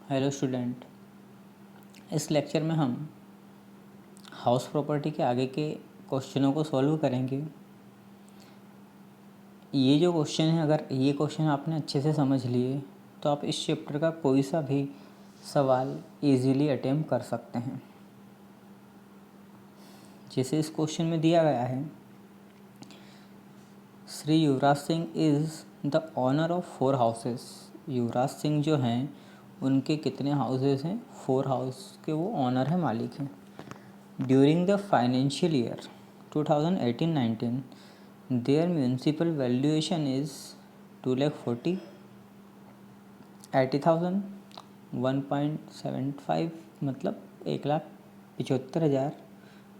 Hello student, इस lecture में हम हाउस प्रॉपर्टी के आगे के क्वेश्चनों को सॉल्व करेंगे। ये जो क्वेश्चन है, अगर ये क्वेश्चन आपने अच्छे से समझ लिए तो आप इस चैप्टर का कोई सा भी सवाल इजीली अटेम्प्ट कर सकते हैं। जैसे इस क्वेश्चन में दिया गया है, Shri Yuvraj Singh is the honour of 4 houses. Yuvraj Singh जो हैं उनके कितने हाउसेस हैं? 4 हाउस के वो ऑनर हैं, मालिक हैं। During the financial year 2018-19, their municipal valuation is 2,40,80,000, 1.75 मतलब 1,75,000,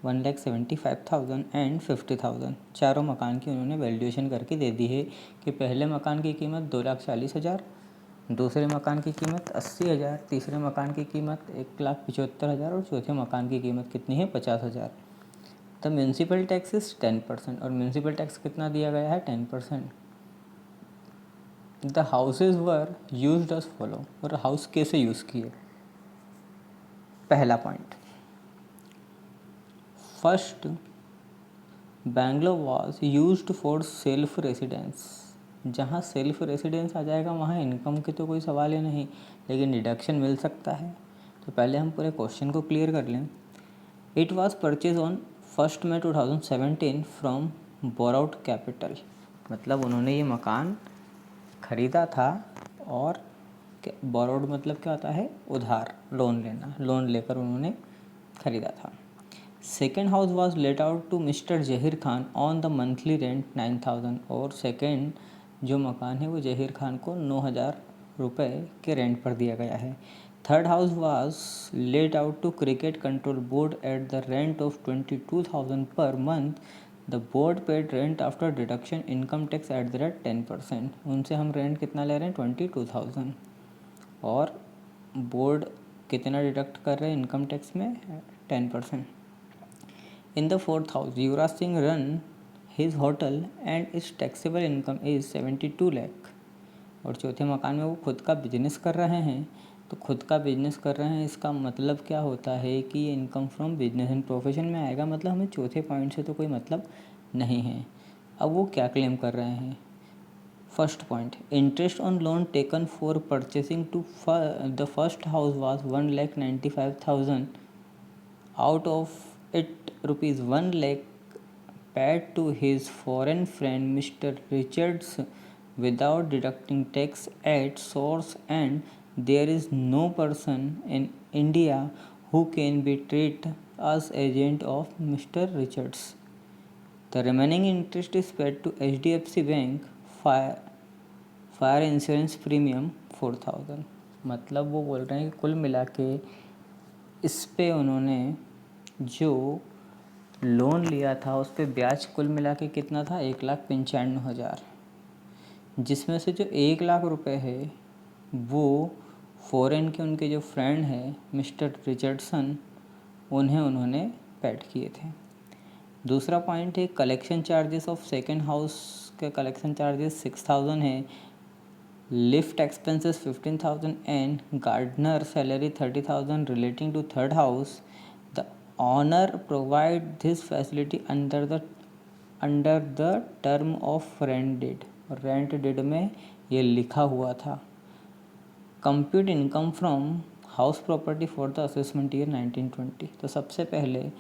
1,75,000 एंड 50,000। चारों मकान की उन्होंने वैल्यूएशन करके दे दी है कि पहले मकान की कीमत 2,40,000, दूसरे मकान की कीमत 80,000, तीसरे मकान की कीमत 1,75,000 और चौथे मकान की कीमत कितनी है? 50,000। The municipal tax is 10%। और म्यूनसिपल टैक्स कितना दिया गया है? 10%। The houses were used as follow. और हाउस कैसे यूज़ किए? पहला point, first Bangalore was used for self residence. जहाँ सेल्फ रेसिडेंस आ जाएगा वहाँ इनकम की तो कोई सवाल ही नहीं, लेकिन डिडक्शन मिल सकता है। तो पहले हम पूरे क्वेश्चन को क्लियर कर लें। It was purchase on 1 May 2017 from borrowed capital. मतलब उन्होंने ये मकान ख़रीदा था, और बोराउड मतलब क्या होता है? उधार, लोन लेना। लोन लेकर उन्होंने ख़रीदा था। Second house was let out to mister Zaheer Khan on the monthly rent 9,000। और सेकेंड जो मकान है वो जहीर खान को 9,000 रुपये के रेंट पर दिया गया है। Third house was let out to cricket control board at the rent of 22,000 per month. The board paid rent after deduction income tax at the rate 10%। उनसे हम रेंट कितना ले रहे हैं? 22,000। और बोर्ड कितना डिडक्ट कर रहे हैं इनकम टैक्स में? 10%। In the 4th house, Yuvraj Singh run his hotel and its taxable income is 72 lakh। और चौथे मकान में वो खुद का बिजनेस कर रहे हैं। तो खुद का बिजनेस कर रहे हैं, इसका मतलब क्या होता है कि ये income from business and profession में आएगा। मतलब हमें चौथे पॉइंट से तो कोई मतलब नहीं है। अब वो क्या क्लेम कर रहे हैं? First point, interest on loan taken for purchasing to the first house was 1,95,000। Out of it rupees 1 lakh paid to his foreign friend Mr. Richards without deducting tax at source, and there is no person in India who can be treated as agent of Mr. Richards. The remaining interest is paid to HDFC Bank fire insurance premium 4,000। मतलब वो बोल रहे हैं कि कुल मिला के इस पे उन्होंने जो लोन लिया था उस पे ब्याज कुल मिला के कितना था? 1,95,000। जिसमें से जो 1 लाख रुपए है वो फॉरेन के उनके जो फ्रेंड है मिस्टर रिचर्डसन, उन्हें उन्होंने पेड किए थे। दूसरा पॉइंट है collection charges of second house के कलेक्शन चार्जेस 6,000 है। Lift expenses 15,000 and gardener salary 30,000 relating to third house. The owner provide this facility under the term of rent deed. Rent deed में ये लिखा हुआ था। Compute income from house property for the assessment year 1920। तो सबसे पहले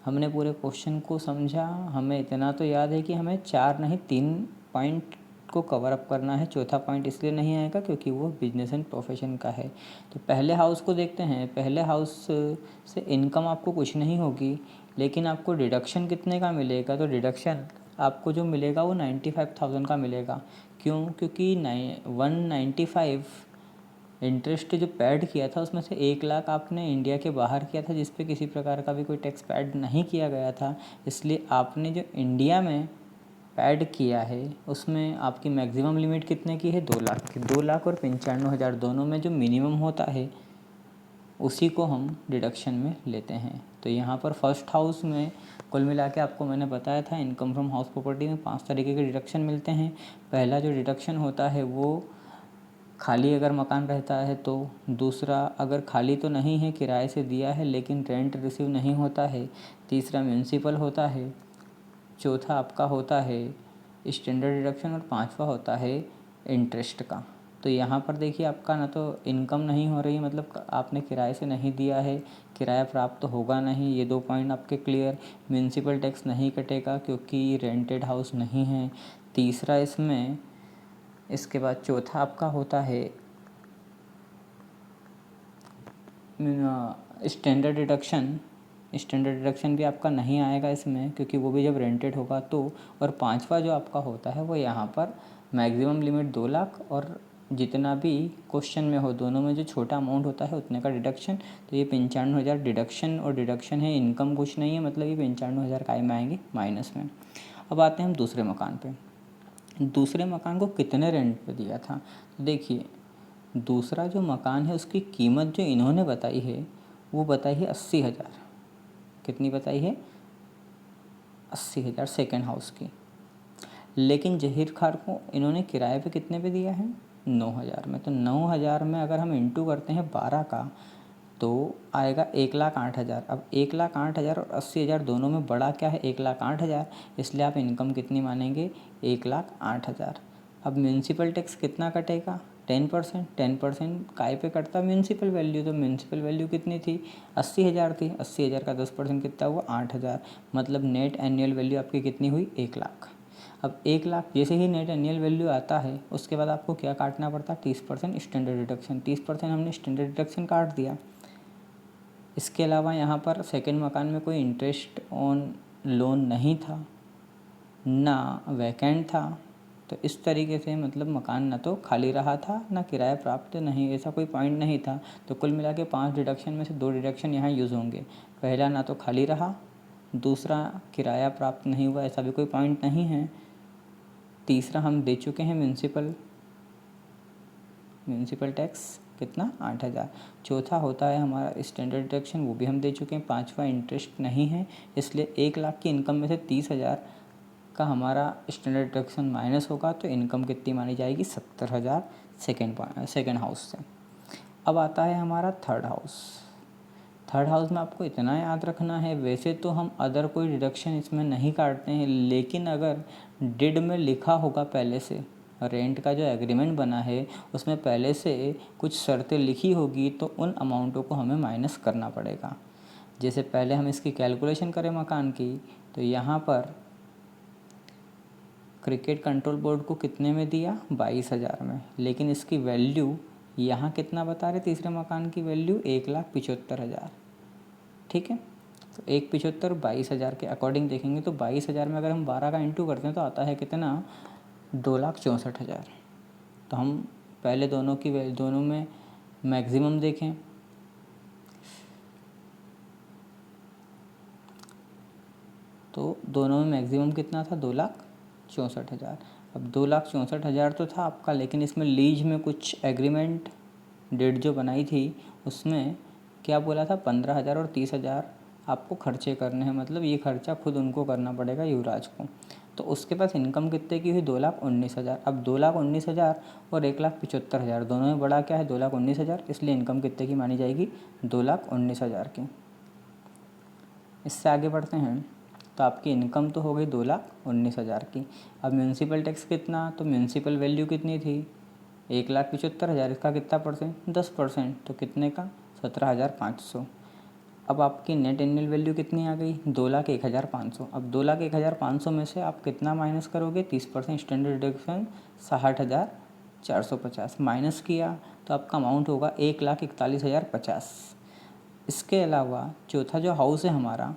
हमने पूरे क्वेश्चन को समझा। हमें इतना तो याद है कि हमें 4 नहीं 3 पॉइंट को कवर अप करना है। चौथा पॉइंट इसलिए नहीं आएगा क्योंकि वो बिजनेस एंड प्रोफेशन का है। तो पहले हाउस को देखते हैं। पहले हाउस से इनकम आपको कुछ नहीं होगी, लेकिन आपको डिडक्शन कितने का मिलेगा? तो डिडक्शन आपको जो मिलेगा वो 95,000 का मिलेगा। क्यों? क्योंकि 195 इंटरेस्ट जो पैड किया था उसमें से 1 लाख आपने इंडिया के बाहर किया था, जिस पे किसी प्रकार का भी कोई टैक्स पैड नहीं किया गया था। इसलिए आपने जो इंडिया में पैड किया है उसमें आपकी मैक्सिमम लिमिट कितने की है? 2 लाख की। 2 लाख और 95,000 दोनों में जो मिनिमम होता है उसी को हम डिडक्शन में लेते हैं। तो यहाँ पर फर्स्ट हाउस में कुल मिला के आपको मैंने बताया था इनकम फ्रॉम हाउस प्रॉपर्टी में 5 तरीके के डिडक्शन मिलते हैं। पहला जो डिडक्शन होता है वो खाली अगर मकान रहता है तो। दूसरा, अगर खाली तो नहीं है, किराए से दिया है लेकिन रेंट रिसीव नहीं होता है। तीसरा म्यूनसिपल होता है। चौथा आपका होता है स्टैंडर्ड डिडक्शन और पांचवा होता है इंटरेस्ट का। तो यहाँ पर देखिए आपका ना तो इनकम नहीं हो रही है, मतलब आपने किराए से नहीं दिया है, किराया प्राप्त होगा नहीं, ये 2 पॉइंट आपके क्लियर। म्यूनसिपल टैक्स नहीं कटेगा क्योंकि रेंटेड हाउस नहीं है। तीसरा इसमें, इसके बाद चौथा आपका होता है स्टैंडर्ड डिडक्शन। स्टैंडर्ड डिडक्शन भी आपका नहीं आएगा इसमें क्योंकि वो भी जब रेंटेड होगा तो। और पांचवा जो आपका होता है वो यहाँ पर मैक्सिमम लिमिट 2 लाख और जितना भी क्वेश्चन में हो दोनों में जो छोटा अमाउंट होता है उतने का डिडक्शन। तो ये 95,000 डिडक्शन और डिडक्शन है, इनकम कुछ नहीं है, मतलब ये 95,000 काय में आएंगे माइनस में। अब आते हैं हम दूसरे मकान पे। दूसरे मकान को कितने रेंट पे दिया था? तो देखिए, दूसरा जो मकान है उसकी कीमत जो इन्होंने बताई है वो बताई है 80,000। कितनी बताई है? 80,000 सेकेंड हाउस की। लेकिन जहीर खान को इन्होंने किराए पे कितने पे दिया है? 9,000 में। तो 9,000 में अगर हम इंटू करते हैं 12 का तो आएगा 1,08,000। अब 1,08,000 और 80,000 दोनों में बड़ा क्या है? 1,08,000। इसलिए आप इनकम कितनी मानेंगे? 1,08,000। अब म्यूनसिपल टैक्स कितना कटेगा? 10%। 10% काय पे कटता? Municipal value. तो म्यूनसिपल वैल्यू कितनी थी? 80,000 थी। 80,000 का 10% कितना हुआ? 8,000। मतलब नेट एनुअल वैल्यू आपकी कितनी हुई? 1,00,000। अब 1,00,000 जैसे ही नेट एनुअल वैल्यू आता है उसके बाद आपको क्या काटना पड़ता? 30% स्टैंडर्ड डिडक्शन। 30% हमने स्टैंडर्ड डिडक्शन काट दिया। इसके अलावा यहाँ पर सेकंड मकान में कोई इंटरेस्ट ऑन लोन नहीं था, ना वैकेंट था। तो इस तरीके से मतलब मकान ना तो खाली रहा था ना किराया प्राप्त नहीं, ऐसा कोई पॉइंट नहीं था। तो कुल मिला के 5 डिडक्शन में से 2 डिडक्शन यहाँ यूज़ होंगे। पहला, ना तो खाली रहा। दूसरा, किराया प्राप्त नहीं हुआ, ऐसा भी कोई पॉइंट नहीं है। तीसरा, हम दे चुके हैं म्यूनसिपल टैक्स कितना? 8,000। चौथा होता है हमारा स्टैंडर्ड डिडक्शन, वो भी हम दे चुके हैं। पांचवा, इंटरेस्ट नहीं है, इसलिए 1,00,000 की इनकम में से 30,000 का हमारा स्टैंडर्ड डिडक्शन माइनस होगा। तो इनकम कितनी मानी जाएगी? 70,000 सेकेंड हाउस से। अब आता है हमारा थर्ड हाउस। थर्ड हाउस में आपको इतना याद रखना है, वैसे तो हम अदर कोई डिडक्शन इसमें नहीं काटते हैं, लेकिन अगर डिड में लिखा होगा पहले से, रेंट का जो एग्रीमेंट बना है उसमें पहले से कुछ शर्तें लिखी होगी तो उन अमाउंटों को हमें माइनस करना पड़ेगा। जैसे पहले हम इसकी कैलकुलेशन करें मकान की, तो यहाँ पर क्रिकेट कंट्रोल बोर्ड को कितने में दिया? 22,000 में। लेकिन इसकी वैल्यू यहाँ कितना बता रहे? तीसरे मकान की वैल्यू 1,75,000। ठीक है, तो 1,75,000 22,000 के अकॉर्डिंग देखेंगे तो 22,000 में अगर हम 12 का इंटू करते हैं तो आता है कितना? 2,64,000। तो हम पहले दोनों में मैक्सिमम देखें तो दोनों में मैक्सिमम कितना था? 2,64,000। अब 2,64,000 तो था आपका, लेकिन इसमें लीज में कुछ एग्रीमेंट डेट जो बनाई थी उसमें क्या बोला था? 15,000 और 30,000 आपको खर्चे करने हैं, मतलब ये खर्चा खुद उनको करना पड़ेगा, युवराज को। तो उसके पास इनकम कितने की हुई? 2,19,000। अब 2,19,000 और 1,75,000 दोनों में बड़ा क्या है? 2,19,000। इसलिए इनकम कितने की मानी जाएगी? 2,19,000 की। इससे आगे बढ़ते हैं तो आपकी इनकम तो हो गई 2,19,000 की। अब म्यूनसिपल टैक्स कितना? तो म्यूनसिपल वैल्यू कितनी थी? 1,75,000। इसका कितना परसेंट? 10%। तो कितने का? 17,500। अब आपकी नेट एनुअल वैल्यू कितनी आ गई? 2,01,500। अब 2,01,500 में से आप कितना माइनस करोगे? 30% स्टैंडर्ड डिडक्शन 60,450 माइनस किया तो आपका अमाउंट होगा 1,41,050। इसके अलावा चौथा जो हाउस है हमारा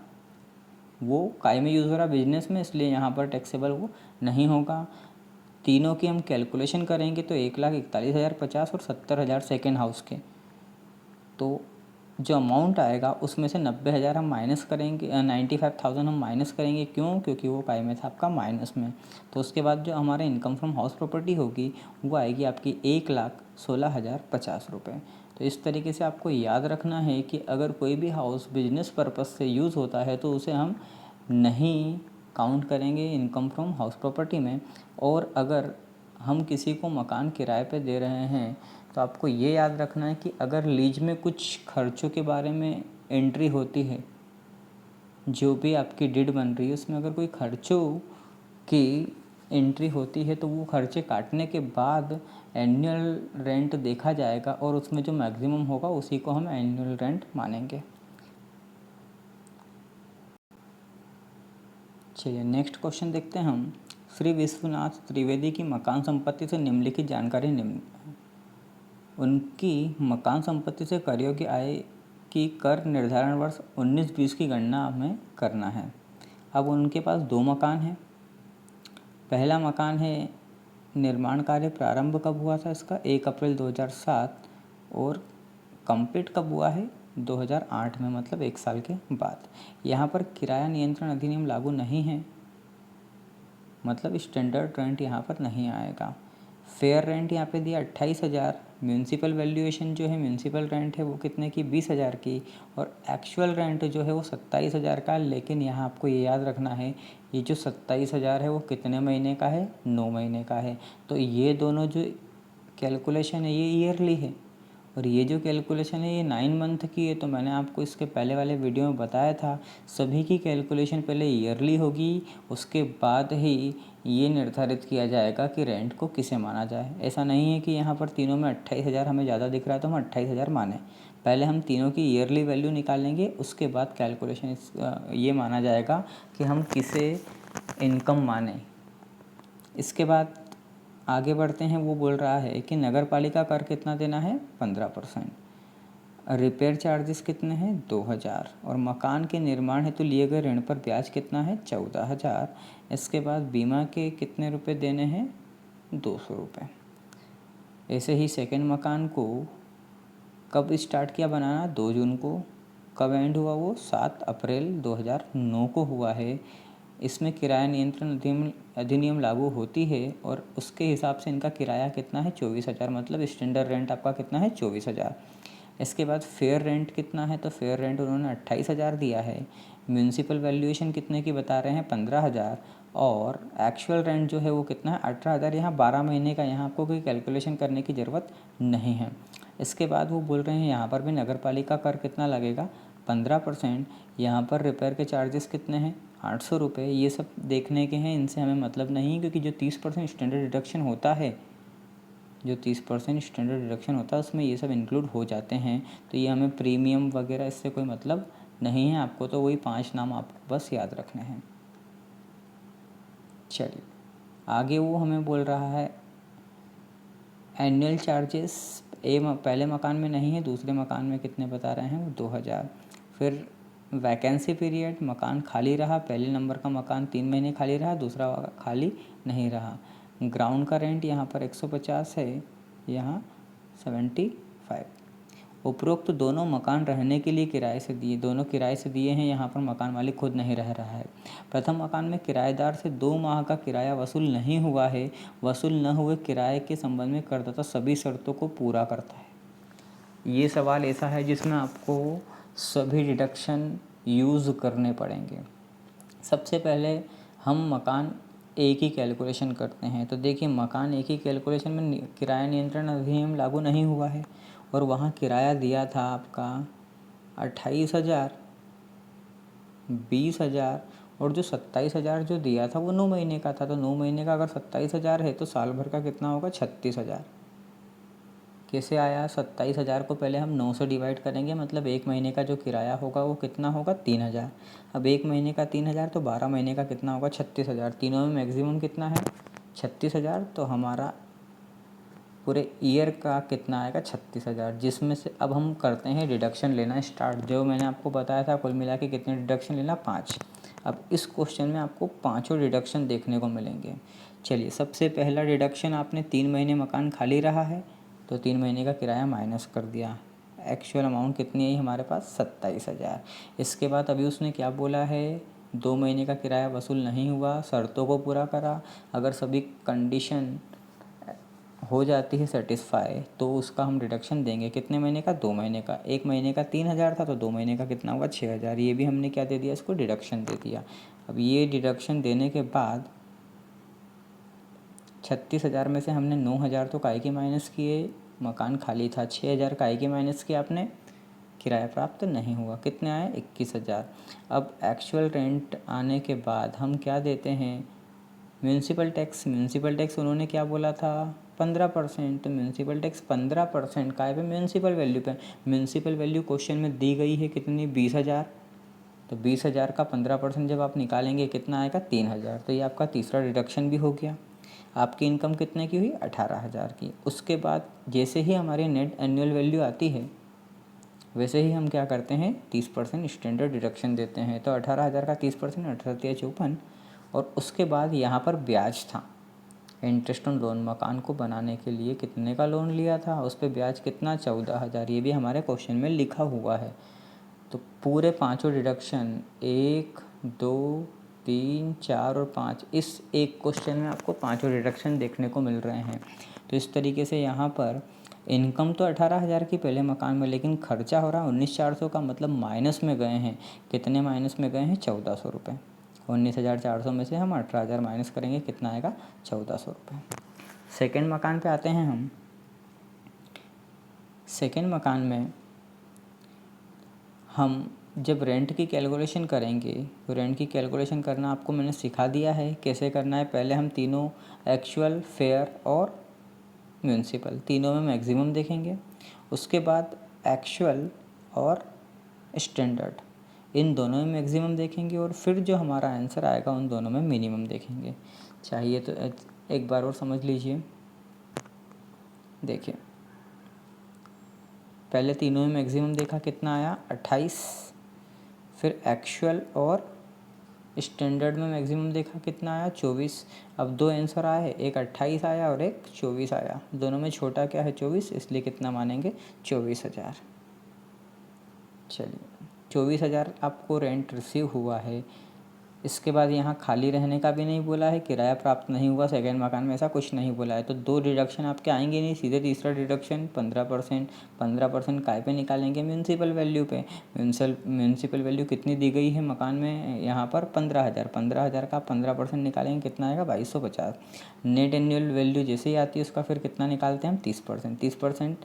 वो काय में यूज़ हो रहा? बिजनेस में, इसलिए यहाँ पर टैक्सेबल वो नहीं होगा। तीनों की हम कैलकुलेशन करेंगे तो 1,41,050 और 70,000 सेकेंड हाउस के। तो जो अमाउंट आएगा उसमें से 90,000 हम माइनस करेंगे, 95,000 हम माइनस करेंगे। क्यों? क्योंकि वो काय में था आपका माइनस में। तो उसके बाद जो हमारे इनकम फ्रॉम हाउस प्रॉपर्टी होगी वो आएगी आपकी 1,16,050 रुपये। तो इस तरीके से आपको याद रखना है कि अगर कोई भी हाउस बिजनेस पर्पज़ से यूज़ होता है तो उसे हम नहीं काउंट करेंगे इनकम फ्रॉम हाउस प्रॉपर्टी में। और अगर हम किसी को मकान किराए पे दे रहे हैं तो आपको ये याद रखना है कि अगर लीज में कुछ खर्चों के बारे में एंट्री होती है, जो भी आपकी डिड बन रही है उसमें अगर कोई खर्चों की एंट्री होती है तो वो खर्चे काटने के बाद एनुअल रेंट देखा जाएगा और उसमें जो मैक्सिमम होगा उसी को हम एनुअल रेंट मानेंगे। चलिए नेक्स्ट क्वेश्चन देखते हैं हम। श्री विश्वनाथ त्रिवेदी की मकान संपत्ति से निम्नलिखित जानकारी निम्न। उनकी मकान संपत्ति से कर योग्य आय की कर निर्धारण वर्ष 19-20 की गणना हमें करना है। अब उनके पास 2 मकान हैं। पहला मकान है, निर्माण कार्य प्रारंभ कब हुआ था इसका? 1 अप्रैल 2007 और कंप्लीट कब हुआ है? 2008 में, मतलब 1 साल के बाद। यहाँ पर किराया नियंत्रण अधिनियम लागू नहीं है, मतलब स्टैंडर्ड रेंट यहाँ पर नहीं आएगा। फेयर रेंट यहाँ पे दिया 28,000। म्यूनसिपल वैल्यूएशन जो है, म्यूनसिपल रेंट है वो कितने की? 20,000 की। और एक्चुअल रेंट जो है वो 27,000 का। लेकिन यहाँ आपको ये याद रखना है, ये जो 27,000 है वो कितने महीने का है? 9 महीने का है। तो ये दोनों जो कैलकुलेशन है ये ईयरली है और ये जो कैलकुलेशन है ये 9 मंथ की है। तो मैंने आपको इसके पहले वाले वीडियो में बताया था, सभी की कैलकुलेशन पहले ईयरली होगी, उसके बाद ही ये निर्धारित किया जाएगा कि रेंट को किसे माना जाए। ऐसा नहीं है कि यहाँ पर तीनों में 28,000 हमें ज़्यादा दिख रहा है तो हम 28,000 माने। पहले हम तीनों की ईयरली वैल्यू निकालेंगे, उसके बाद कैलकुलेशन ये माना जाएगा कि हम किसे इनकम माने। इसके बाद आगे बढ़ते हैं। वो बोल रहा है कि नगर पालिका कर कितना देना है? 15%। रिपेयर चार्जेस कितने हैं? 2,000। और मकान के निर्माण हेतु लिए गए ऋण पर ब्याज कितना है? 14,000। इसके बाद बीमा के कितने रुपए देने हैं? 200 रुपये। ऐसे ही सेकंड मकान को कब स्टार्ट किया बनाना? 2 जून को। कब एंड हुआ वो? 7 अप्रैल 2009 को हुआ है। इसमें किराया नियंत्रण अधिनियम लागू होती है और उसके हिसाब से इनका किराया कितना है? 24,000। मतलब स्टैंडर्ड रेंट आपका कितना है? 24,000। इसके बाद फेयर रेंट कितना है? तो फेयर रेंट उन्होंने 28,000 दिया है। म्यूनसिपल वैल्यूएशन कितने की बता रहे हैं? 15,000। और एक्चुअल रेंट जो है वो कितना है? 18,000। यहाँ 12 महीने का, यहाँ आपको कोई कैलकुलेशन करने की ज़रूरत नहीं है। इसके बाद वो बोल रहे हैं यहाँ पर भी नगर पालिका कर कितना लगेगा? 15%। यहाँ पर रिपेयर के चार्जेस कितने हैं? 800 रुपये। ये सब देखने के हैं, इनसे हमें मतलब नहीं, क्योंकि जो 30% स्टैंडर्ड डिडक्शन होता है, जो 30% स्टैंडर्ड डिडक्शन होता है उसमें ये सब इंक्लूड हो जाते हैं। तो ये हमें प्रीमियम वगैरह इससे कोई मतलब नहीं है। आपको तो वही 5 नाम आपको बस याद रखने हैं। चलिए आगे वो हमें बोल रहा है एनुअल चार्जेस पहले मकान में नहीं है, दूसरे मकान में कितने बता रहे हैं? वो 2,000। फिर वैकेंसी पीरियड, मकान खाली रहा, पहले नंबर का मकान 3 महीने खाली रहा, दूसरा खाली नहीं रहा। ग्राउंड का रेंट यहाँ पर 150 है, यहाँ 75। उपरोक्त दोनों मकान रहने के लिए किराए से दिए, दोनों किराए से दिए हैं। यहाँ पर मकान मालिक खुद नहीं रह रहा है। प्रथम मकान में किराएदार से 2 माह का किराया वसूल नहीं हुआ है। वसूल न हुए किराए के संबंध में करदाता सभी शर्तों को पूरा करता है। ये सवाल ऐसा है जिसमें आपको सभी डिडक्शन यूज़ करने पड़ेंगे। सबसे पहले हम मकान एक ही कैलकुलेशन करते हैं। तो देखिए मकान एक ही कैलकुलेशन में किराया नियंत्रण अधिनियम लागू नहीं हुआ है और वहाँ किराया दिया था आपका 28,000, 20,000 और जो 27,000 जो दिया था वो 9 महीने का था। तो 9 महीने का अगर 27,000 है तो साल भर का कितना होगा? 36,000। कैसे आया? 27,000 को पहले हम 9 से डिवाइड करेंगे, मतलब 1 महीने का जो किराया होगा वो कितना होगा? 3,000। अब 1 महीने का 3,000 तो 12 महीने का कितना होगा? 36,000। तीनों में मैक्सिमम कितना है? 36,000। तो हमारा पूरे ईयर का कितना आएगा? 36,000। जिसमें से अब हम करते हैं डिडक्शन लेना स्टार्ट। जो मैंने आपको बताया था कुल मिला के कितने डिडक्शन लेना? 5। अब इस क्वेश्चन में आपको पाँचों डिडक्शन देखने को मिलेंगे। चलिए सबसे पहला डिडक्शन, आपने 3 महीने मकान खाली रहा है तो 3 महीने का किराया माइनस कर दिया। एक्चुअल अमाउंट कितनी आई हमारे पास? 27,000। इसके बाद अभी उसने क्या बोला है? 2 महीने का किराया वसूल नहीं हुआ, शर्तों को पूरा करा। अगर सभी कंडीशन हो जाती है सेटिस्फाई तो उसका हम डिडक्शन देंगे। कितने महीने का? 2 महीने का। 1 महीने का 3,000 था तो 2 महीने का कितना हुआ? 6,000। ये भी हमने क्या दे दिया? इसको डिडक्शन दे दिया। अब ये डिडक्शन देने के बाद 36,000 में से हमने 9,000 तो काय के माइनस किए, मकान खाली था। 6,000 काय के माइनस किया आपने, किराया प्राप्त नहीं हुआ। कितने आए? 21,000। अब एक्चुअल रेंट आने के बाद हम क्या देते हैं? Municipal tax. म्यूनसिपल टैक्स उन्होंने क्या बोला था? 15%। तो म्यूनसिपल टैक्स 15% काय पे? म्यूनसिपल वैल्यू पे। म्यूनसिपल वैल्यू क्वेश्चन में दी गई है कितनी? 20,000। तो 20,000 का 15% जब आप निकालेंगे कितना आएगा? 3,000। तो ये आपका तीसरा डिडक्शन भी हो गया। आपकी इनकम कितने की हुई? 18,000 की। उसके बाद जैसे ही हमारी नेट एनुअल वैल्यू आती है वैसे ही हम क्या करते हैं? 30% स्टैंडर्ड डिडक्शन देते हैं। तो 18,000 का 30%, 18×3 = 54। और उसके बाद यहाँ पर ब्याज था, इंटरेस्ट ऑन लोन। मकान को बनाने के लिए कितने का लोन लिया था, उस पर ब्याज कितना? 14,000। ये भी हमारे क्वेश्चन में लिखा हुआ है। तो पूरे पांचों डिडक्शन 1, 2, 3, 4 और 5, इस एक क्वेश्चन में आपको पांचों डिडक्शन देखने को मिल रहे हैं। तो इस तरीके से यहाँ पर इनकम तो 18,000 की पहले मकान में, लेकिन खर्चा हो रहा है 19,400 का, मतलब माइनस में गए हैं। कितने माइनस में गए हैं? 1,400 रुपये। 19,400 में से हम 18,000 माइनस करेंगे, कितना आएगा? 1,400 रुपये। सेकेंड मकान पे आते हैं हम। सेकेंड मकान में हम जब रेंट की कैलकुलेशन करेंगे, तो रेंट की कैलकुलेशन करना आपको मैंने सिखा दिया है कैसे करना है। पहले हम तीनों एक्चुअल, फेयर और म्यूनसिपल तीनों में मैक्सिमम देखेंगे। उसके बाद एक्चुअल और स्टैंडर्ड इन दोनों में मैक्सिमम देखेंगे, और फिर जो हमारा आंसर आएगा उन दोनों में मिनिमम देखेंगे। चाहिए तो एक बार और समझ लीजिए। देखिए, पहले तीनों में मैक्सिमम देखा, कितना आया? 28। फिर एक्चुअल और स्टैंडर्ड में मैक्सिमम देखा, कितना आया? 24। अब दो आंसर आए, एक 28 आया और एक 24 आया। दोनों में छोटा क्या है? 24, इसलिए कितना मानेंगे? 24,000। चलिए, 24,000 आपको रेंट रिसीव हुआ है। इसके बाद यहाँ खाली रहने का भी नहीं बोला है, किराया प्राप्त नहीं हुआ सेकेंड मकान में, ऐसा कुछ नहीं बोला है। तो दो डिडक्शन आपके आएंगे नहीं, सीधे तीसरा डिडक्शन 15%। 15% काय पे निकालेंगे? म्यूनसिपल वैल्यू पे। म्यूनसिपल वैल्यू कितनी दी गई है मकान में? यहाँ पर 15,000। 15,000 का 15% निकालेंगे, कितना आएगा? 2,250। नेट एनुअल वैल्यू जैसे ही आती है उसका फिर कितना निकालते हैं हम? 30%। 30%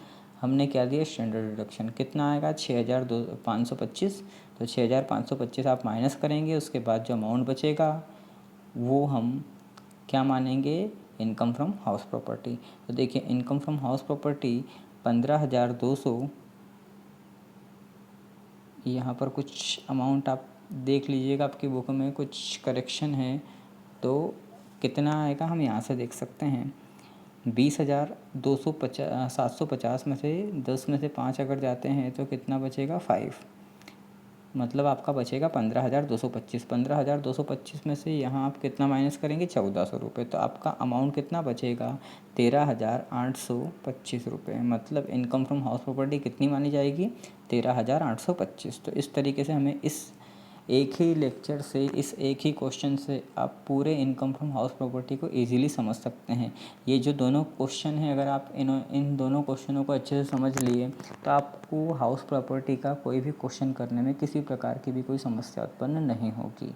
हमने क्या दिया? Standard deduction. कितना आएगा? 6,525। तो 6,525 आप माइनस करेंगे, उसके बाद जो अमाउंट बचेगा वो हम क्या मानेंगे? Income from house property. तो देखिए, इनकम फ्रॉम हाउस प्रॉपर्टी 15,200। यहाँ पर कुछ अमाउंट आप देख लीजिएगा, आपकी बुक में कुछ करेक्शन है, तो कितना आएगा हम यहाँ से देख सकते हैं। 750 में से 10 में से 5 अगर जाते हैं तो कितना बचेगा? 5। मतलब आपका बचेगा 15,225। 15,225 में से यहाँ आप कितना माइनस करेंगे? 1,400 रुपये। तो आपका अमाउंट कितना बचेगा? 13,825 रुपये। मतलब इनकम फ्रॉम हाउस प्रॉपर्टी कितनी मानी जाएगी? 13,825। तो इस तरीके से हमें इस एक ही लेक्चर से, इस एक ही क्वेश्चन से आप पूरे इनकम फ्रॉम हाउस प्रॉपर्टी को इजीली समझ सकते हैं। ये जो दोनों क्वेश्चन हैं, अगर आप इन दोनों क्वेश्चनों को अच्छे से समझ लिए तो आपको हाउस प्रॉपर्टी का कोई भी क्वेश्चन करने में किसी प्रकार की भी कोई समस्या उत्पन्न नहीं होगी।